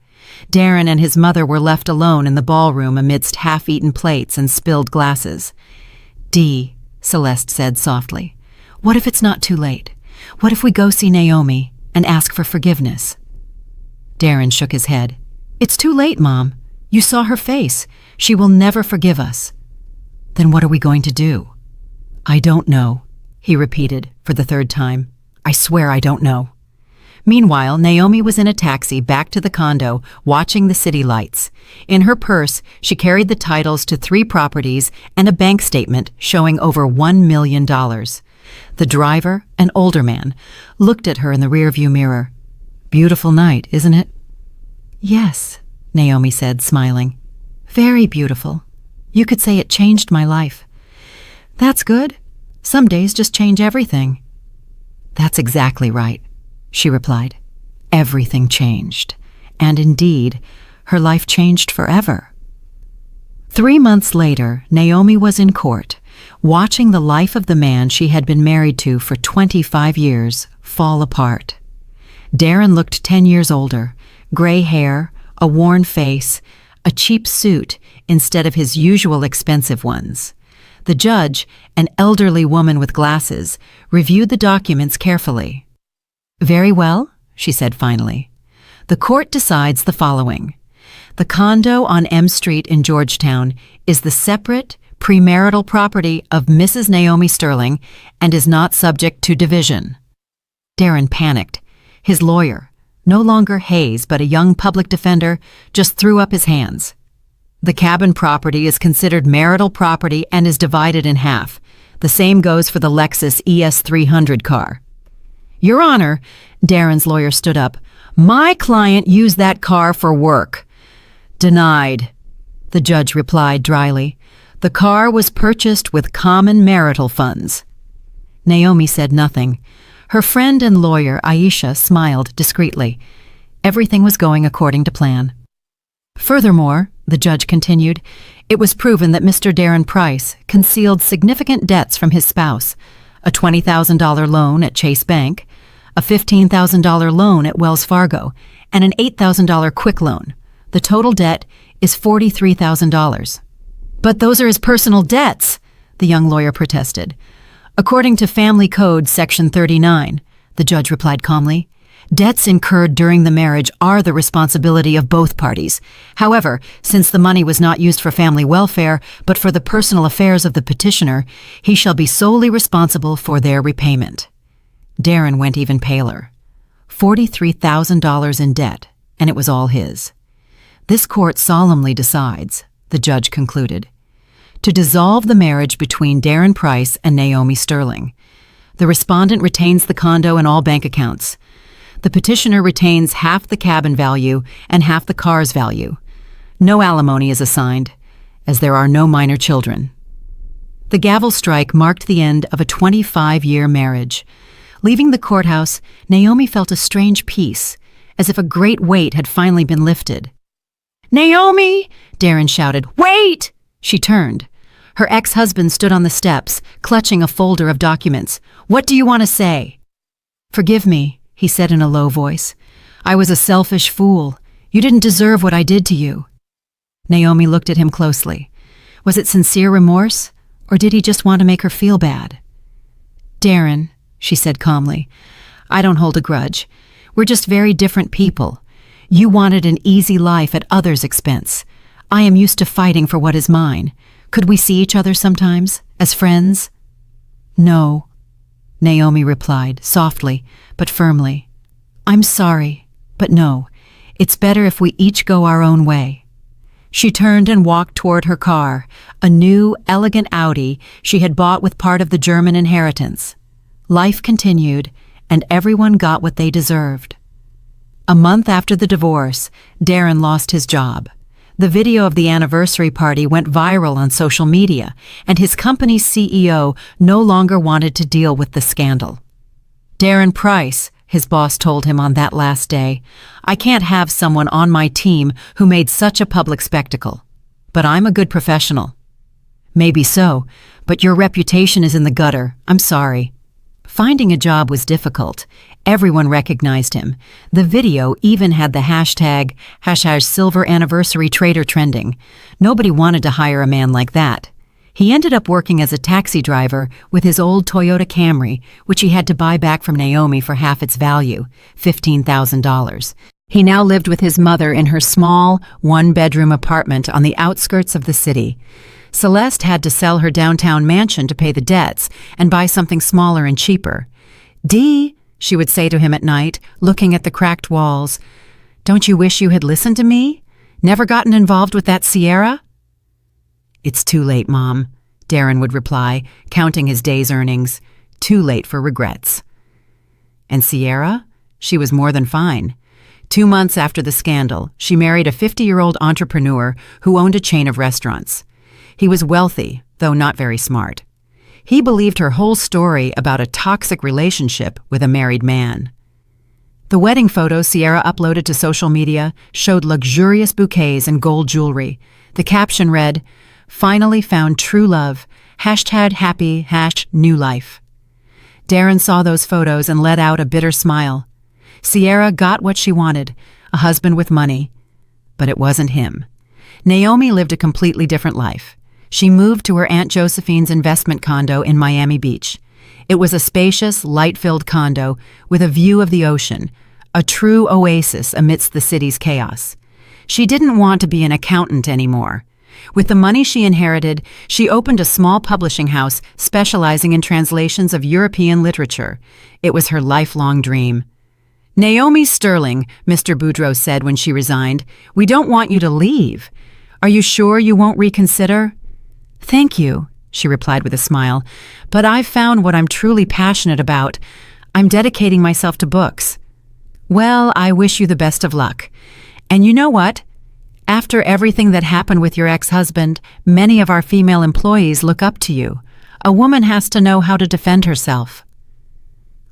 Darren and his mother were left alone in the ballroom amidst half-eaten plates and spilled glasses. "Dee," Celeste said softly, "what if it's not too late? What if we go see Naomi and ask for forgiveness?" Darren shook his head. "It's too late, Mom. You saw her face. She will never forgive us." "Then what are we going to do?" "I don't know," he repeated for the third time. "I swear I don't know." Meanwhile, Naomi was in a taxi back to the condo, watching the city lights. In her purse, she carried the titles to 3 properties and a bank statement showing over $1 million. The driver, an older man, looked at her in the rearview mirror. "Beautiful night, isn't it?" "Yes," Naomi said, smiling. "Very beautiful. You could say it changed my life." "That's good. Some days just change everything." "That's exactly right," she replied. Everything changed. And indeed, her life changed forever. 3 months later, Naomi was in court, watching the life of the man she had been married to for 25 years fall apart. Darren looked 10 years older, gray hair, a worn face, a cheap suit instead of his usual expensive ones. The judge, an elderly woman with glasses, reviewed the documents carefully. "Very well," she said finally. "The court decides the following. The condo on M Street in Georgetown is the separate, premarital property of Mrs. Naomi Sterling and is not subject to division. Darren panicked. His lawyer, no longer Hayes but a young public defender, just threw up his hands. The cabin property is considered marital property and is divided in half. The same goes for the Lexus ES300 car. Your Honor, Darren's lawyer stood up. My client used that car for work. Denied, the judge replied dryly. The car was purchased with common marital funds. Naomi said nothing. Her friend and lawyer, Aisha, smiled discreetly. Everything was going according to plan. Furthermore, the judge continued, it was proven that Mr. Darren Price concealed significant debts from his spouse, a $20,000 loan at Chase Bank, a $15,000 loan at Wells Fargo, and an $8,000 quick loan. The total debt is $43,000. But those are his personal debts, the young lawyer protested. According to Family Code Section 39, the judge replied calmly, debts incurred during the marriage are the responsibility of both parties. However, since the money was not used for family welfare, but for the personal affairs of the petitioner, he shall be solely responsible for their repayment. Darren went even paler. $43,000 in debt, and it was all his. This court solemnly decides, the judge concluded, to dissolve the marriage between Darren Price and Naomi Sterling. The respondent retains the condo and all bank accounts. The petitioner retains half the cabin value and half the car's value. No alimony is assigned, as there are no minor children. The gavel strike marked the end of a 25-year marriage. Leaving the courthouse, Naomi felt a strange peace, as if a great weight had finally been lifted. Naomi! Darren shouted. Wait! She turned. Her ex-husband stood on the steps, clutching a folder of documents. What do you want to say? Forgive me, he said in a low voice. I was a selfish fool. You didn't deserve what I did to you. Naomi looked at him closely. Was it sincere remorse, or did he just want to make her feel bad? Darren, she said calmly, I don't hold a grudge. We're just very different people. You wanted an easy life at others' expense. I am used to fighting for what is mine. Could we see each other sometimes, as friends? No, Naomi replied, softly, but firmly. I'm sorry, but no. It's better if we each go our own way. She turned and walked toward her car, a new, elegant Audi she had bought with part of the German inheritance. Life continued, and everyone got what they deserved. A month after the divorce, Darren lost his job. The video of the anniversary party went viral on social media, and his company's CEO no longer wanted to deal with the scandal. Darren Price, his boss told him on that last day, I can't have someone on my team who made such a public spectacle. But I'm a good professional. Maybe so, but your reputation is in the gutter. I'm sorry. Finding a job was difficult. Everyone recognized him. The video even had the hashtag Silver Anniversary Trader trending. Nobody wanted to hire a man like that. He ended up working as a taxi driver with his old Toyota Camry, which he had to buy back from Naomi for half its value, $15,000. He now lived with his mother in her small, one-bedroom apartment on the outskirts of the city. Celeste had to sell her downtown mansion to pay the debts and buy something smaller and cheaper. Dee, she would say to him at night, looking at the cracked walls, don't you wish you had listened to me? Never gotten involved with that Sierra? It's too late, Mom, Darren would reply, counting his day's earnings. Too late for regrets. And Sierra? She was more than fine. 2 months after the scandal, she married a 50-year-old entrepreneur who owned a chain of restaurants. He was wealthy, though not very smart. He believed her whole story about a toxic relationship with a married man. The wedding photos Sierra uploaded to social media showed luxurious bouquets and gold jewelry. The caption read, Finally found true love, #happy, #new life. Darren saw those photos and let out a bitter smile. Sierra got what she wanted, a husband with money. But it wasn't him. Naomi lived a completely different life. She moved to her Aunt Josephine's investment condo in Miami Beach. It was a spacious, light-filled condo with a view of the ocean, a true oasis amidst the city's chaos. She didn't want to be an accountant anymore. With the money she inherited, she opened a small publishing house specializing in translations of European literature. It was her lifelong dream. "Naomi Sterling," Mr. Boudreau said when she resigned, "we don't want you to leave. Are you sure you won't reconsider?" "Thank you," she replied with a smile, "but I've found what I'm truly passionate about. I'm dedicating myself to books." "Well, I wish you the best of luck. And you know what? After everything that happened with your ex-husband, many of our female employees look up to you. A woman has to know how to defend herself."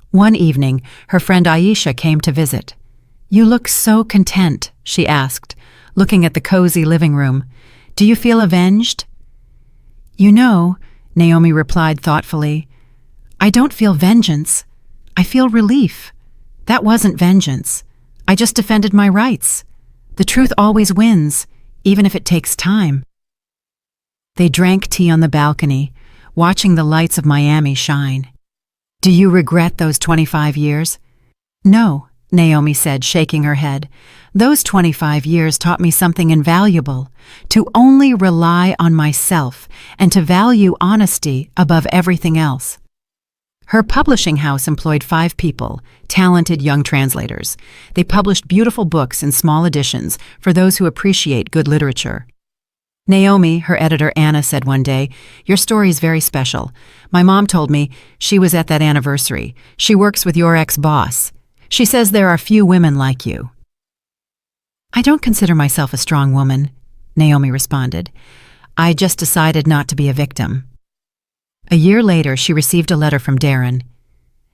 One evening, her friend Aisha came to visit. "You look so content," she asked, looking at the cozy living room. "Do you feel avenged?" "You know," Naomi replied thoughtfully, "I don't feel vengeance. I feel relief. That wasn't vengeance. I just defended my rights. The truth always wins, even if it takes time." They drank tea on the balcony, watching the lights of Miami shine. "Do you regret those 25 years?" "No," Naomi said, shaking her head. "Those 25 years taught me something invaluable, to only rely on myself and to value honesty above everything else." Her publishing house employed 5 people, talented young translators. They published beautiful books in small editions for those who appreciate good literature. "Naomi," her editor Anna said one day, "your story is very special. My mom told me she was at that anniversary. She works with your ex-boss. She says there are few women like you." "I don't consider myself a strong woman," Naomi responded. "I just decided not to be a victim." A year later, she received a letter from Darren.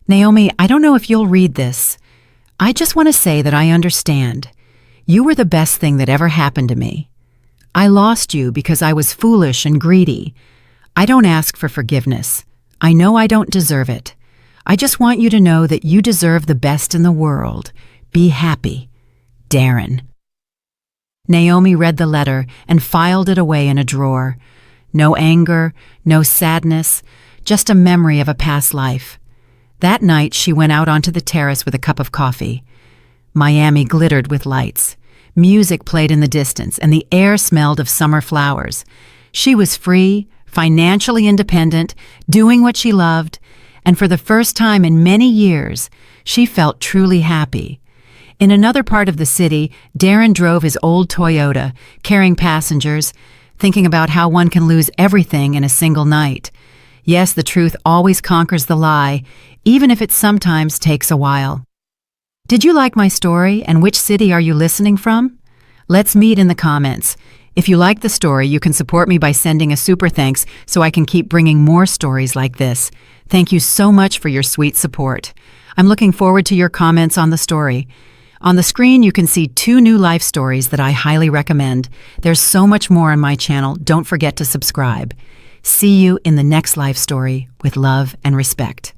"Naomi, I don't know if you'll read this. I just want to say that I understand. You were the best thing that ever happened to me. I lost you because I was foolish and greedy. I don't ask for forgiveness. I know I don't deserve it. I just want you to know that you deserve the best in the world. Be happy. Darren." Naomi read the letter and filed it away in a drawer. No anger, no sadness, just a memory of a past life. That night, she went out onto the terrace with a cup of coffee. Miami glittered with lights. Music played in the distance, and the air smelled of summer flowers. She was free, financially independent, doing what she loved, and for the first time in many years, she felt truly happy. In another part of the city, Darren drove his old Toyota, carrying passengers, thinking about how one can lose everything in a single night. Yes, the truth always conquers the lie, even if it sometimes takes a while. Did you like my story, and which city are you listening from? Let's meet in the comments. If you like the story, you can support me by sending a super thanks so I can keep bringing more stories like this. Thank you so much for your sweet support. I'm looking forward to your comments on the story. On the screen, you can see 2 new life stories that I highly recommend. There's so much more on my channel. Don't forget to subscribe. See you in the next life story with love and respect.